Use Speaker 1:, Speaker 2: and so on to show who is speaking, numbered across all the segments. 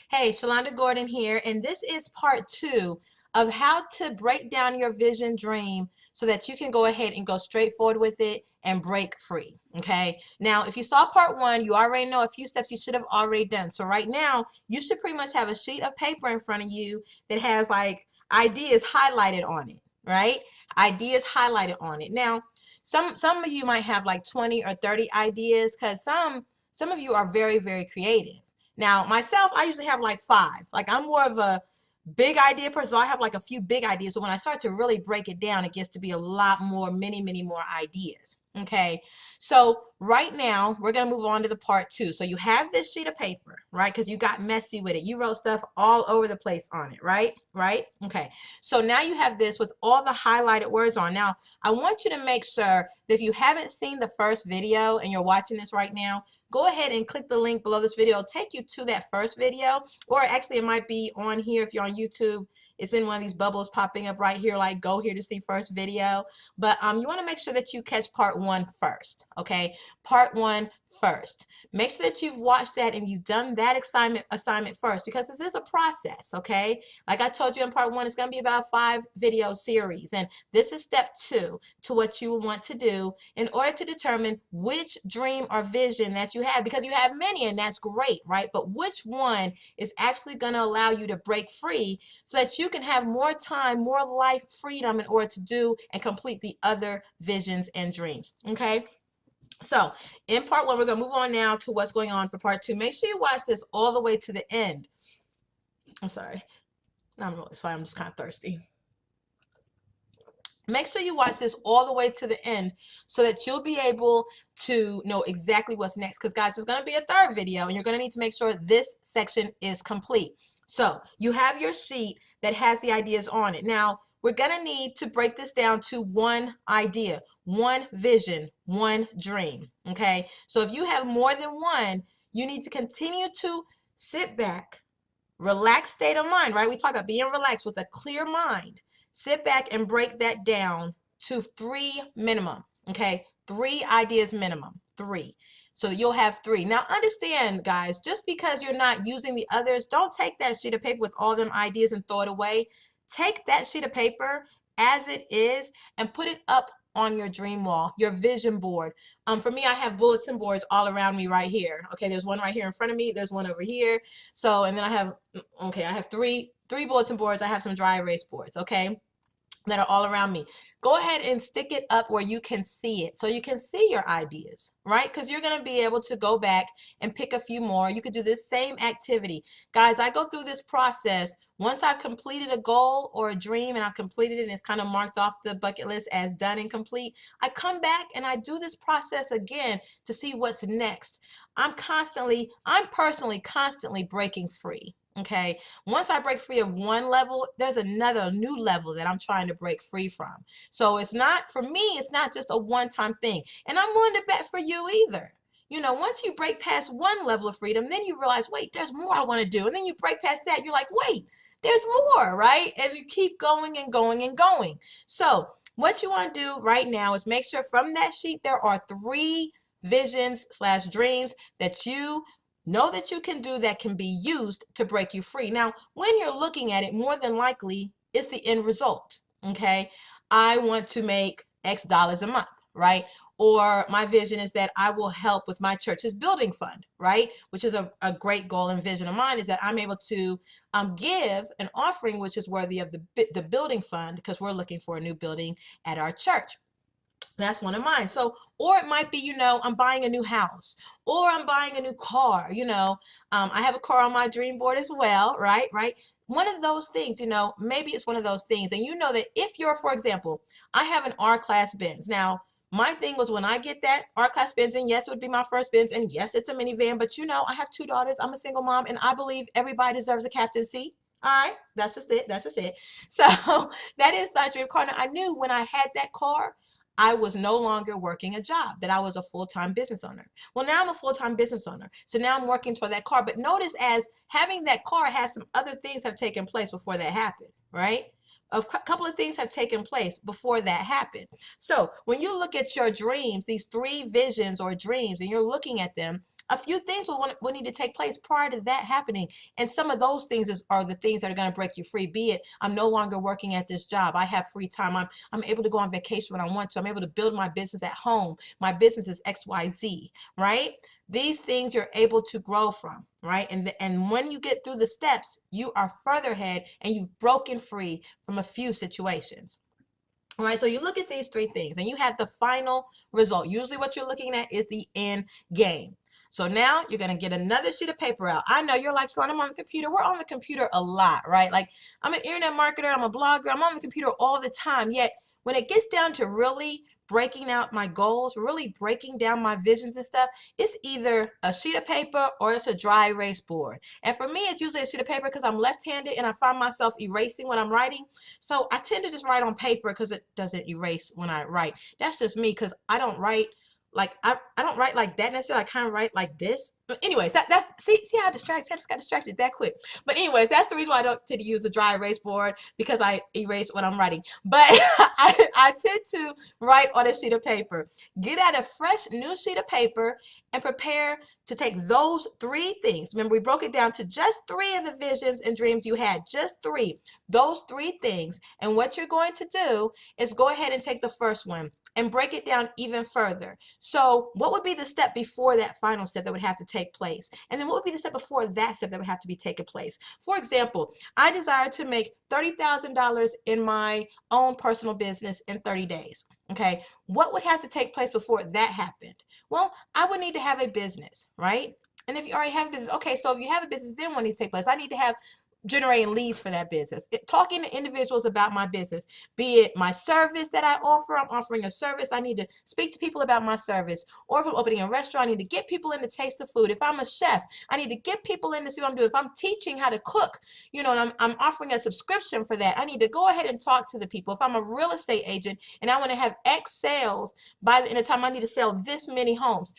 Speaker 1: Hey, Shalonda Gordon here, and this is part two of how to break down your vision dream so that you can go ahead and go straight forward with it and break free. Okay. Now, if you saw part one, you already know a few steps you should have already done. So right now, you should pretty much have a sheet of paper in front of you that has like ideas highlighted on it, right? Ideas highlighted on it. Now, some of you might have like 20 or 30 ideas because some of you are very, very creative. Now, myself, I usually have like five. Like I'm more of a big idea person, so I have like a few big ideas. So when I start to really break it down, it gets to be a lot more, many more ideas. Okay, so right now we're gonna move on to the part two. So you have this sheet of paper, right? Because you got messy with it. You wrote stuff all over the place on it, right? Right? Okay. So now you have this with all the highlighted words on. Now, I want you to make sure that if you haven't seen the first video and you're watching this right now, go ahead and click the link below this video. It'll take you to that first video, or actually it might be on here if you're on YouTube. It's in one of these bubbles popping up right here, like go here to see first video. But you want to make sure that you catch part one first, okay? Part one first. Make sure that you've watched that and you've done that assignment first, because this is a process, okay? Like I told you in part one, it's going to be about a 5-video series, and this is step two to what you want to do in order to determine which dream or vision that you have, because you have many and that's great, right? But which one is actually going to allow you to break free so that you can have more time, more life freedom in order to do and complete the other visions and dreams, okay? So in part one, we're going to move on now to what's going on for part two. Make sure you watch this all the way to the end. I'm sorry. I'm really sorry. I'm just kind of thirsty. Make sure you watch this all the way to the end so that you'll be able to know exactly what's next. Because guys, there's going to be a third video and you're going to need to make sure this section is complete. So you have your sheet that has the ideas on it. Now, we're going to need to break this down to one idea, one vision, one dream. Okay. So if you have more than one, you need to continue to sit back, relaxed state of mind, right? We talk about being relaxed with a clear mind. Sit back and break that down to 3 minimum, okay? 3 ideas minimum, 3. So you'll have 3. Now understand, guys, just because you're not using the others, don't take that sheet of paper with all them ideas and throw it away. Take that sheet of paper as it is and put it up on your dream wall, your vision board. For me, I have bulletin boards all around me right here. Okay, there's one right here in front of me. There's one over here. So, and then I have three bulletin boards. I have some dry erase boards, okay, that are all around me. Go ahead and stick it up where you can see it, so you can see your ideas, right? Because you're going to be able to go back and pick a few more. You could do this same activity. Guys, I go through this process. Once I've completed a goal or a dream and I've completed it and it's kind of marked off the bucket list as done and complete, I come back and I do this process again to see what's next. I'm personally constantly breaking free. Okay, once I break free of one level, there's another new level that I'm trying to break free from. So it's not, for me, it's not just a one-time thing. And I'm willing to bet for you either. You know, once you break past one level of freedom, then you realize, wait, there's more I want to do. And then you break past that, you're like, wait, there's more, right? And you keep going and going and going. So what you want to do right now is make sure from that sheet there are 3 visions/dreams that you know that you can do that can be used to break you free. Now, when you're looking at it, more than likely, it's the end result, okay? I want to make X dollars a month, right? Or my vision is that I will help with my church's building fund, right? Which is a great goal and vision of mine, is that I'm able to give an offering which is worthy of the building fund, because we're looking for a new building at our church. That's one of mine. So, or it might be, you know, I'm buying a new house, or I'm buying a new car, you know. I have a car on my dream board as well, right? Right. One of those things, you know, maybe it's one of those things. And you know that if you're, for example, I have an R-Class Benz. Now, my thing was when I get that R-Class Benz, and yes, it would be my first Benz, and yes, it's a minivan, but you know, I have 2 daughters. I'm a single mom, and I believe everybody deserves a captain's seat. All right, that's just it. That's just it. So that is my dream car. Now, I knew when I had that car, I was no longer working a job, that I was a full-time business owner. Well, now I'm a full-time business owner. So now I'm working toward that car. But notice, as having that car has some other things have taken place before that happened, right? A couple of things have taken place before that happened. So when you look at your dreams, these 3 visions or dreams, and you're looking at them, a few things will need to take place prior to that happening. And some of those things are the things that are going to break you free. Be it, I'm no longer working at this job. I have free time. I'm able to go on vacation when I want to. I'm able to build my business at home. My business is XYZ, right? These things you're able to grow from, right? And when you get through the steps, you are further ahead and you've broken free from a few situations. All right, so you look at these three things and you have the final result. Usually what you're looking at is the end game. So now you're going to get another sheet of paper out. I know you're like, Shalonda, I'm on the computer. We're on the computer a lot, right? Like, I'm an internet marketer. I'm a blogger. I'm on the computer all the time. Yet when it gets down to really breaking out my goals, really breaking down my visions and stuff, it's either a sheet of paper or it's a dry erase board. And for me, it's usually a sheet of paper because I'm left-handed and I find myself erasing when I'm writing. So I tend to just write on paper because it doesn't erase when I write. That's just me because I don't write like I don't write like that necessarily. I kind of write like this. But anyways, see how distracted. I just got distracted that quick. But anyways, that's the reason why I don't tend to use the dry erase board, because I erase what I'm writing. But I tend to write on a sheet of paper. Get out a fresh new sheet of paper and prepare to take those three things. Remember, we broke it down to just three of the visions and dreams you had. Just three. Those three things. And what you're going to do is go ahead and take the first one and break it down even further. So what would be the step before that final step that would have to take place? And then what would be the step before that step that would have to be taken place? For example, I desire to make $30,000 in my own personal business in 30 days. Okay, what would have to take place before that happened? Well, I would need to have a business, right? And if you already have a business, okay, so if you have a business, then what needs to take place? I need to have generating leads for that business, talking to individuals about my business, be it my service that I offer. I'm offering a service. I need to speak to people about my service. Or if I'm opening a restaurant, I need to get people in to taste the food. If I'm a chef, I need to get people in to see what I'm doing. If I'm teaching how to cook, and I'm offering a subscription for that, I need to go ahead and talk to the people. If I'm a real estate agent and I want to have X sales by the end of time, I need to sell this many homes.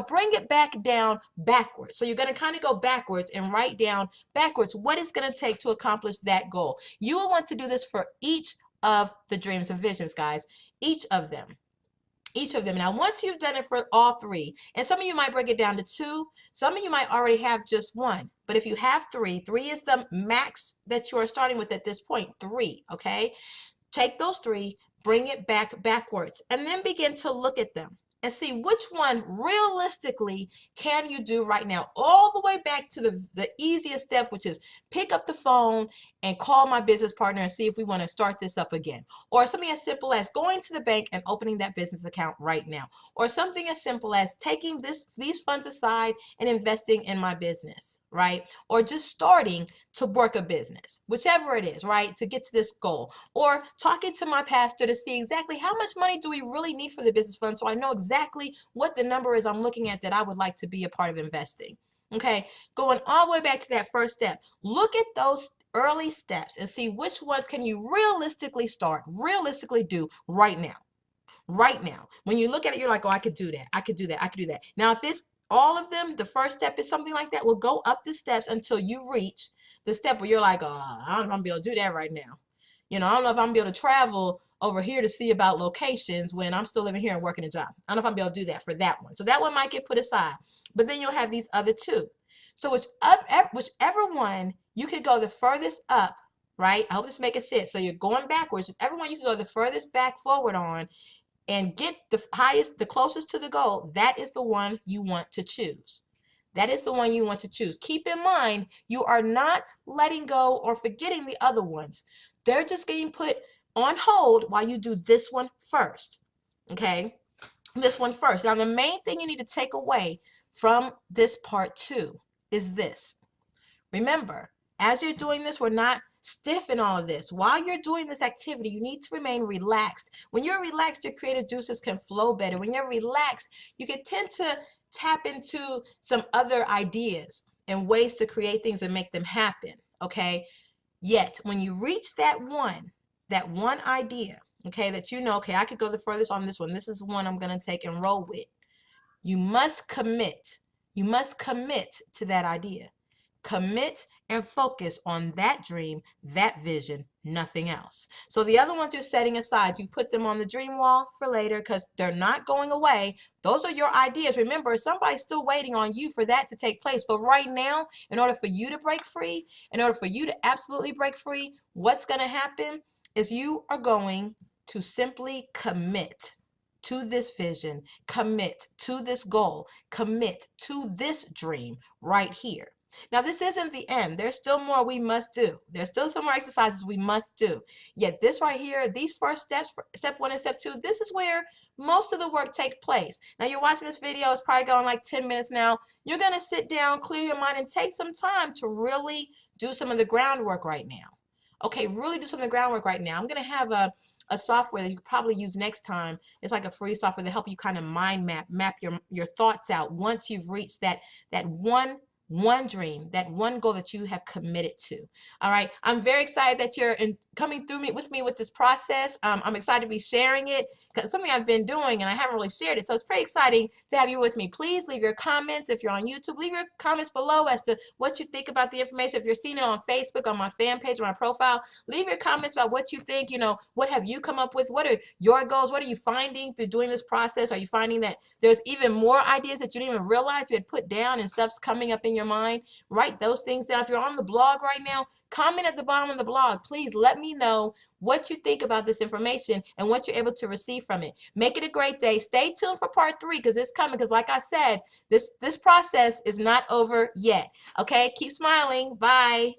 Speaker 1: Bring it back down backwards. So you're going to kind of go backwards and write down backwards what it's going to take to accomplish that goal. You will want to do this for each of the dreams and visions, guys. Each of them. Now, once you've done it for all three, and some of you might break it down to two, some of you might already have just one. But if you have three is the max that you are starting with at this point. 3, okay? Take those 3, bring it backwards, and then begin to look at them and see which one realistically can you do right now, all the way back to the easiest step, which is pick up the phone and call my business partner and see if we want to start this up again. Or something as simple as going to the bank and opening that business account right now. Or something as simple as taking these funds aside and investing in my business, right? Or just starting to work a business, whichever it is, right, to get to this goal. Or talking to my pastor to see exactly how much money do we really need for the business fund, so I know exactly what the number is I'm looking at that I would like to be a part of investing. Okay, going all the way back to that first step. Look at those early steps and see which ones can you realistically do right now. Right now. When you look at it, you're like, oh, I could do that. I could do that. I could do that. Now, if it's all of them, the first step is something like that, we'll go up the steps until you reach the step where you're like, oh, I don't know if I'm gonna be able to do that right now. I don't know if I'm gonna be able to travel over here to see about locations when I'm still living here and working a job. I don't know if I'm gonna be able to do that for that one. So that one might get put aside. But then you'll have these other 2. So whichever one you could go the furthest up, right? I hope this makes sense. So you're going backwards. Whichever one you can go the furthest back forward on and get the closest to the goal, that is the one you want to choose. That is the one you want to choose. Keep in mind, you are not letting go or forgetting the other ones. They're just getting put on hold while you do this one first. Okay? This one first. Now, the main thing you need to take away from this part 2 is this. Remember, as you're doing this, we're not stiff in all of this. While you're doing this activity, you need to remain relaxed. When you're relaxed, your creative juices can flow better. When you're relaxed, you can tend to tap into some other ideas and ways to create things and make them happen, okay? Yet, when you reach that one idea, okay, that okay, I could go the furthest on this one. This is one I'm going to take and roll with. You must commit. You must commit to that idea. Commit and focus on that dream, that vision, nothing else. So the other ones you're setting aside, you put them on the dream wall for later because they're not going away. Those are your ideas. Remember, somebody's still waiting on you for that to take place. But right now, in order for you to break free, in order for you to absolutely break free, what's going to happen is you are going to simply commit to this vision, commit to this goal, commit to this dream right here. Now, this isn't the end. There's still more we must do. There's still some more exercises we must do. Yet this right here, these first steps, step 1 and step 2, this is where most of the work takes place. Now, you're watching this video. It's probably going like 10 minutes now. You're going to sit down, clear your mind, and take some time to really do some of the groundwork right now. Okay, really do some of the groundwork right now. I'm going to have a software that you could probably use next time. It's like a free software to help you kind of mind map your thoughts out once you've reached that one dream, that one goal that you have committed to. All right. I'm very excited that you're coming through with me with this process. I'm excited to be sharing it because it's something I've been doing and I haven't really shared it. So it's pretty exciting to have you with me. Please leave your comments. If you're on YouTube, leave your comments below as to what you think about the information. If you're seeing it on Facebook, on my fan page, or my profile, leave your comments about what you think. You know, what have you come up with? What are your goals? What are you finding through doing this process? Are you finding that there's even more ideas that you didn't even realize you had put down and stuff's coming up in your mind? Write those things down. If you're on the blog right now, comment at the bottom of the blog. Please let me know what you think about this information and what you're able to receive from it. Make it a great day. Stay tuned for part 3 because it's coming. Because like I said, this process is not over yet. Okay, keep smiling. Bye.